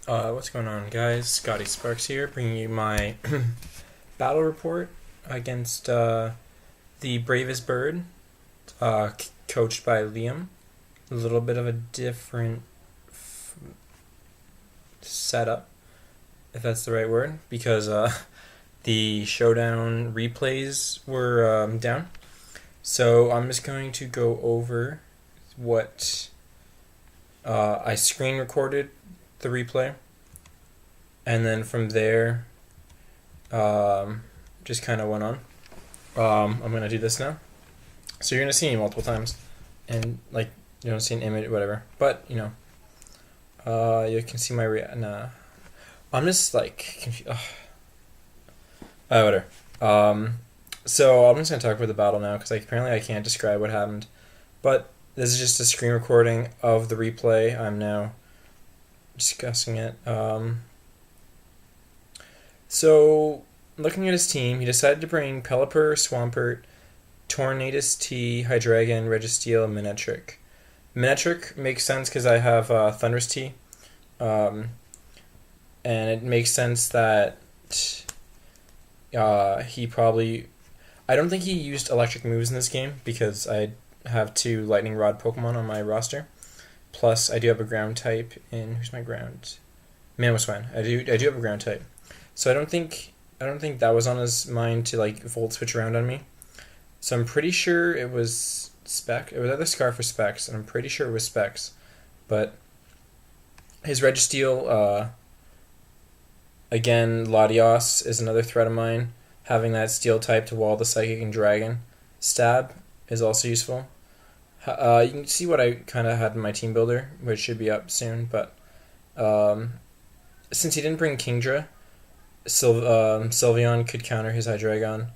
What's going on, guys? Scotty Sparks here, bringing you my battle report against the Bravest Bird, coached by Liam. A little bit of a different setup, if that's the right word, because the showdown replays were down. So I'm just going to go over what I screen recorded the replay, and then from there, just kind of went on. I'm gonna do this now, so you're gonna see me multiple times, and like you don't see an image, whatever. But you you can see my Nah, I'm just like confused. Whatever. So I'm just gonna talk about the battle now because apparently I can't describe what happened, but this is just a screen recording of the replay. I'm now discussing it. So, looking at his team, he decided to bring Pelipper, Swampert, Tornadus T, Hydreigon, Registeel, and Manectric. Manectric makes sense because I have Thundurus T, and it makes sense that he probably... I don't think he used electric moves in this game because I have 2 Lightning Rod Pokemon on my roster. Plus, I do have a ground type in... Who's my ground? Mamoswine. I do have a ground type. So I don't think that was on his mind to like Volt Switch around on me. So I'm pretty sure it was Spec. It was either Scarf or Specs, and I'm pretty sure it was Specs. But his Registeel, again, Latios is another threat of mine. Having that Steel type to wall the Psychic and Dragon. Stab is also useful. You can see what I kind of had in my team builder, which should be up soon. But since he didn't bring Kingdra, Sylveon could counter his Hydreigon,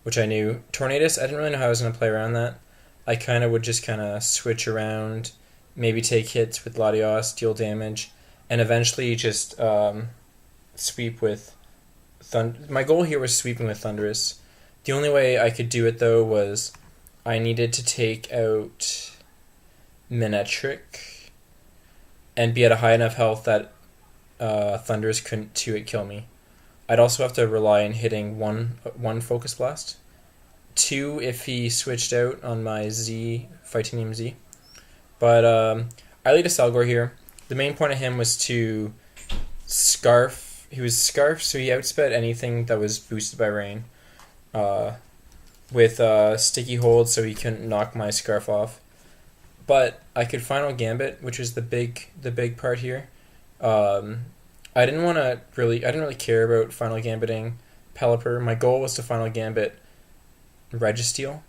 which I knew. Tornadus, I didn't really know how I was going to play around that. I kind of would just kind of switch around, maybe take hits with Latios, deal damage, and eventually just sweep with My goal here was sweeping with Thundurus. The only way I could do it, though, was I needed to take out Manectric and be at a high enough health that Thundurus couldn't 2-hit kill me. I'd also have to rely on hitting one Focus Blast. 2 if he switched out on my Z, Fightinium Z. But I laid a Salgor here. The main point of him was to Scarf. He was Scarf, so he outsped anything that was boosted by Rain. With Sticky Hold, so he couldn't knock my Scarf off. But I could Final Gambit, which is the big part here. I didn't really care about Final Gambiting Pelipper. My goal was to Final Gambit Registeel.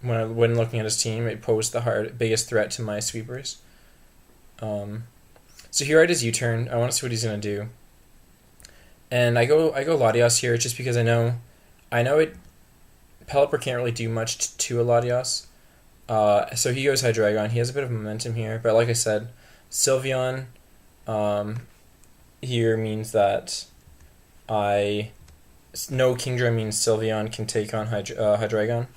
When looking at his team, it posed the biggest threat to my sweepers. So here I just U-turn. I want to see what he's gonna do, and I go Latios here just because I know it. Pelipper can't really do much to a Latios. So he goes Hydreigon. He has a bit of momentum here, but like I said, Sylveon here means that no Kingdra means Sylveon can take on Hydreigon.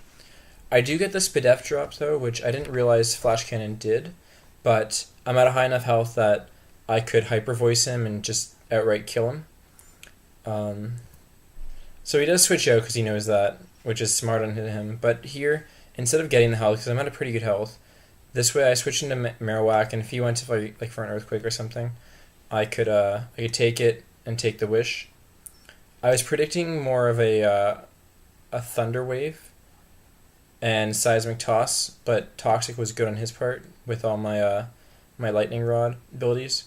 I do get the Spadef drop though, which I didn't realize Flash Cannon did, but I'm at a high enough health that I could Hyper Voice him and just outright kill him. So he does switch out because he knows that, which is smart on him. But here, instead of getting the health, because I'm at a pretty good health, this way I switch into Marowak, and if he went to like for an Earthquake or something, I could take it and take the Wish. I was predicting more of a Thunder Wave and Seismic Toss, but Toxic was good on his part with all my my Lightning Rod abilities.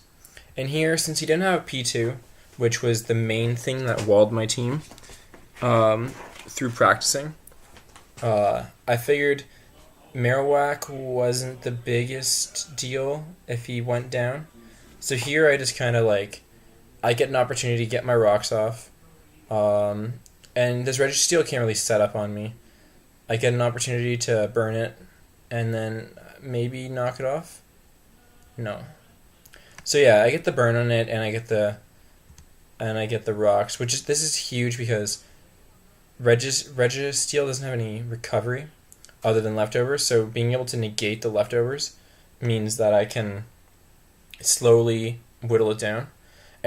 And here, since he didn't have P2, which was the main thing that walled my team through practicing, I figured Marowak wasn't the biggest deal if he went down. So here I just kind of I get an opportunity to get my rocks off. And this Registeel can't really set up on me. I get an opportunity to burn it and then maybe knock it off. No. So yeah, I get the burn on it and I get the rocks, this is huge because Registeel doesn't have any recovery other than leftovers, so being able to negate the leftovers means that I can slowly whittle it down.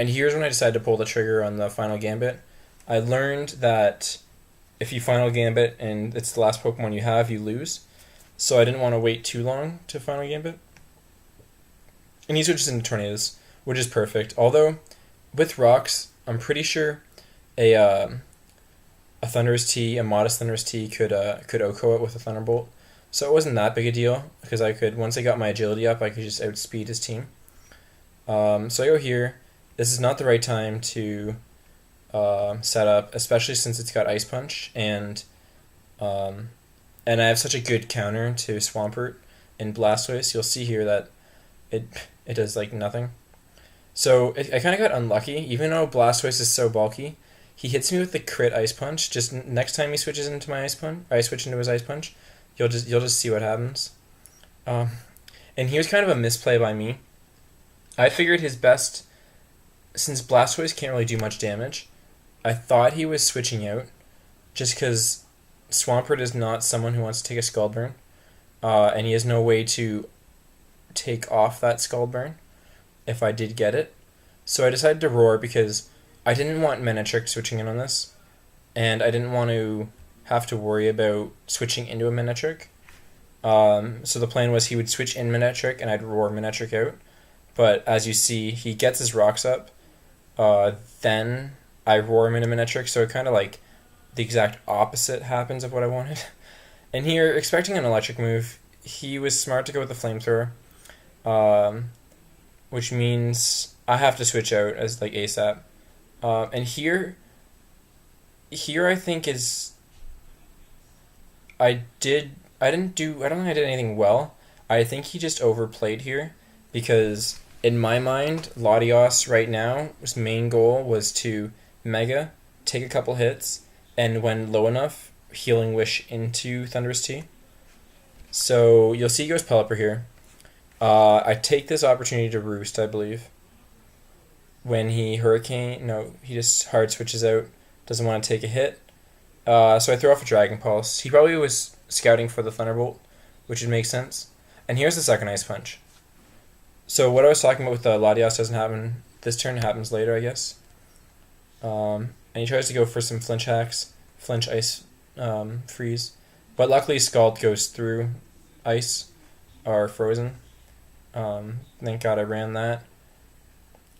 And here's when I decided to pull the trigger on the final gambit. I learned that if you final gambit and it's the last Pokemon you have, you lose. So I didn't want to wait too long to final gambit. And he switches into Tornadoes, which is perfect. Although, with rocks, I'm pretty sure a Thunderous Tea, a modest Thunderous Tea could OHKO it with a Thunderbolt. So it wasn't that big a deal, because I could, once I got my agility up, I could just outspeed his team. So I go here. This is not the right time to set up, especially since it's got Ice Punch, and I have such a good counter to Swampert in Blastoise. You'll see here that it does like nothing. So I kind of got unlucky, even though Blastoise is so bulky. He hits me with the crit Ice Punch. Just next time he switches into my Ice Punch, I switch into his Ice Punch, you'll just see what happens. And here's kind of a misplay by me. I figured his best, since Blastoise can't really do much damage, I thought he was switching out, just because Swampert is not someone who wants to take a Scald Burn, and he has no way to take off that Scald Burn if I did get it. So I decided to Roar because I didn't want Manectric switching in on this, and I didn't want to have to worry about switching into a Manectric. So the plan was he would switch in Manectric and I'd Roar Manectric out. But as you see, he gets his rocks up, then I Roar him into Manectric, so it kind of like the exact opposite happens of what I wanted. And here, expecting an electric move, he was smart to go with the Flamethrower, which means I have to switch out as like ASAP. And here I think is I don't think I did anything well. I think he just overplayed here, because in my mind, Latios right now, his main goal was to Mega, take a couple hits, and when low enough, Healing Wish into Thunderous Tea. So you'll see he goes Pelipper here. I take this opportunity to Roost, I believe. When he he just hard switches out, doesn't want to take a hit. So I throw off a Dragon Pulse. He probably was scouting for the Thunderbolt, which would make sense. And here's the second Ice Punch. So what I was talking about with the Latios doesn't happen this turn, it happens later, I guess. And he tries to go for some flinch hacks, flinch ice freeze. But luckily Scald goes through ice, or frozen. Thank God I ran that.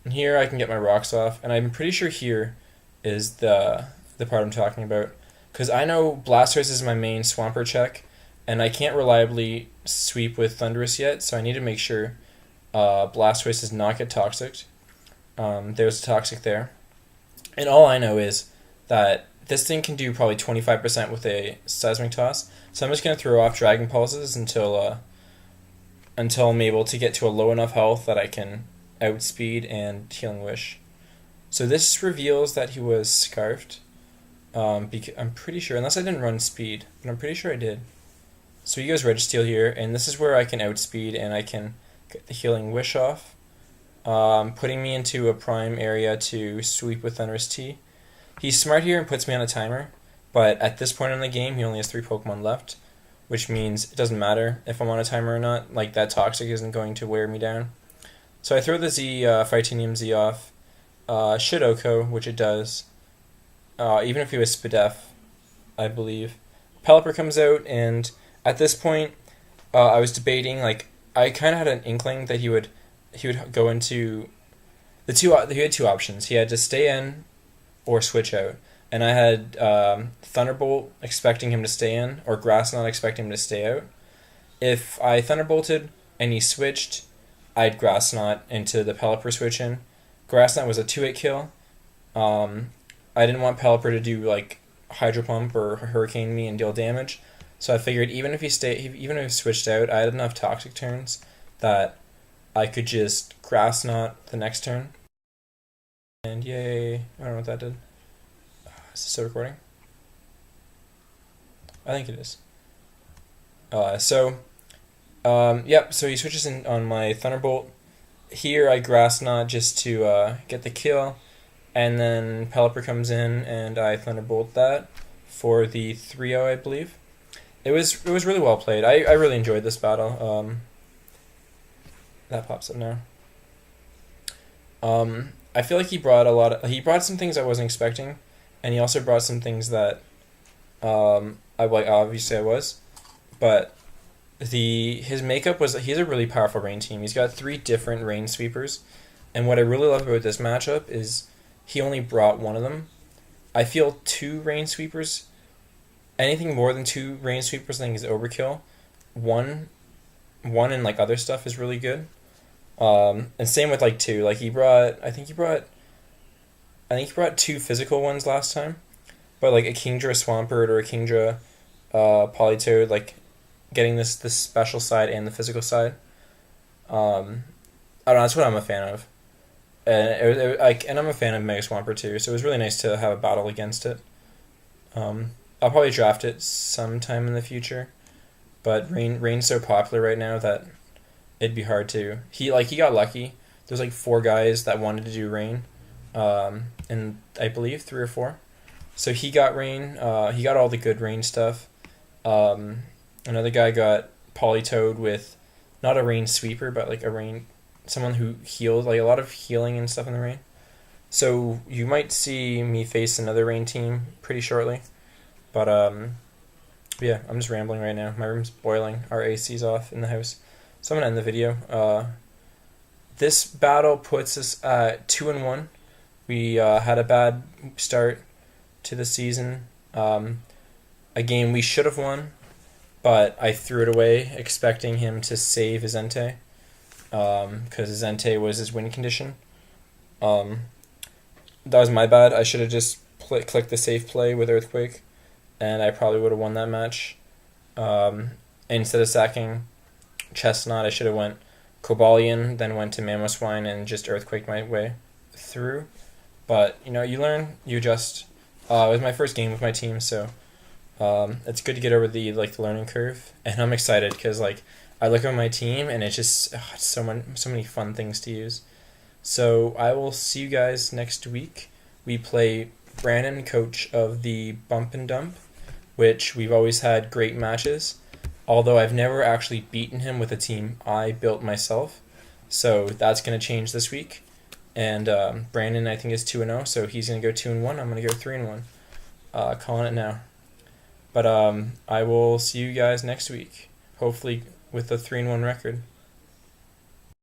And here I can get my rocks off, and I'm pretty sure here is the part I'm talking about. Because I know Blastoise is my main Swampert check, and I can't reliably sweep with Thundurus yet, so I need to make sure Blastoise does not get Toxic. There's a Toxic there. And all I know is that this thing can do probably 25% with a Seismic Toss, so I'm just going to throw off Dragon Pulses until I'm able to get to a low enough health that I can outspeed and Healing Wish. So this reveals that he was Scarfed. I'm pretty sure, unless I didn't run speed, but I'm pretty sure I did. So he goes Registeel here, and this is where I can outspeed and I can get the Healing Wish off, putting me into a prime area to sweep with Thunderous Tea. He's smart here and puts me on a timer, but at this point in the game, he only has 3 Pokemon left, which means it doesn't matter if I'm on a timer or not. Like, that Toxic isn't going to wear me down. So I throw the Fightinium Z off. Should OHKO, which it does. Even if he was Spadef, I believe. Pelipper comes out, and at this point, I was debating, like, I kind of had an inkling that he would go into he had 2 options. He had to stay in or switch out. And I had Thunderbolt expecting him to stay in, or Grass Knot expecting him to stay out. If I Thunderbolted and he switched, I'd Grass Knot into the Pelipper switch in. Grass Knot was a 2-hit kill. I didn't want Pelipper to do like Hydro Pump or Hurricane me and deal damage, so I figured even if he switched out, I had enough Toxic turns that I could just Grass Knot the next turn. And yay! I don't know what that did. Is this still recording? I think it is. So he switches in on my Thunderbolt. Here I Grass Knot just to get the kill, and then Pelipper comes in and I Thunderbolt that for the 3-0, I believe. It was really well played. I really enjoyed this battle. That pops up now. I feel like he brought some things I wasn't expecting, and he also brought some things that I like. Obviously, I was, but his makeup was he has a really powerful rain team. He's got three different rain sweepers, and what I really love about this matchup is he only brought one of them. I feel two rain sweepers, anything more than two rain sweepers, I think is overkill. One, one and like other stuff is really good. And same with like two. Like I think he brought two physical ones last time, but like a Kingdra Swampert or a Kingdra Polytoad, like getting this special side and the physical side. I don't know. That's what I'm a fan of, and I'm a fan of Mega Swampert too. So it was really nice to have a battle against it. I'll probably draft it sometime in the future, but Rain's so popular right now that it'd be hard to. He got lucky. There's like four guys that wanted to do Rain, and I believe three or four. So he got Rain. He got all the good Rain stuff. Another guy got Polytoad with not a Rain sweeper, but like a Rain, someone who healed, like a lot of healing and stuff in the Rain. So you might see me face another Rain team pretty shortly. But yeah, I'm just rambling right now. My room's boiling. Our AC's off in the house. So I'm gonna end the video. This battle puts us at 2-1. We had a bad start to the season. A game we should have won, but I threw it away, expecting him to save his Entei, because his Entei was his win condition. That was my bad. I should have just clicked the safe play with Earthquake, and I probably would have won that match. Instead of sacking Chestnut, I should have went Cobalion, then went to Mamoswine and just Earthquake my way through. But you know, you learn, you adjust. It was my first game with my team, so it's good to get over the learning curve, and I'm excited because like I look at my team and it's just it's so many fun things to use. So I will see you guys next week. We play Brandon, coach of the Bump and Dump, which we've always had great matches, although I've never actually beaten him with a team I built myself. So that's going to change this week. And Brandon, I think, is 2-0, so he's going to go 2-1. I'm going to go 3-1. Calling it now. But I will see you guys next week, hopefully with a 3-1 record.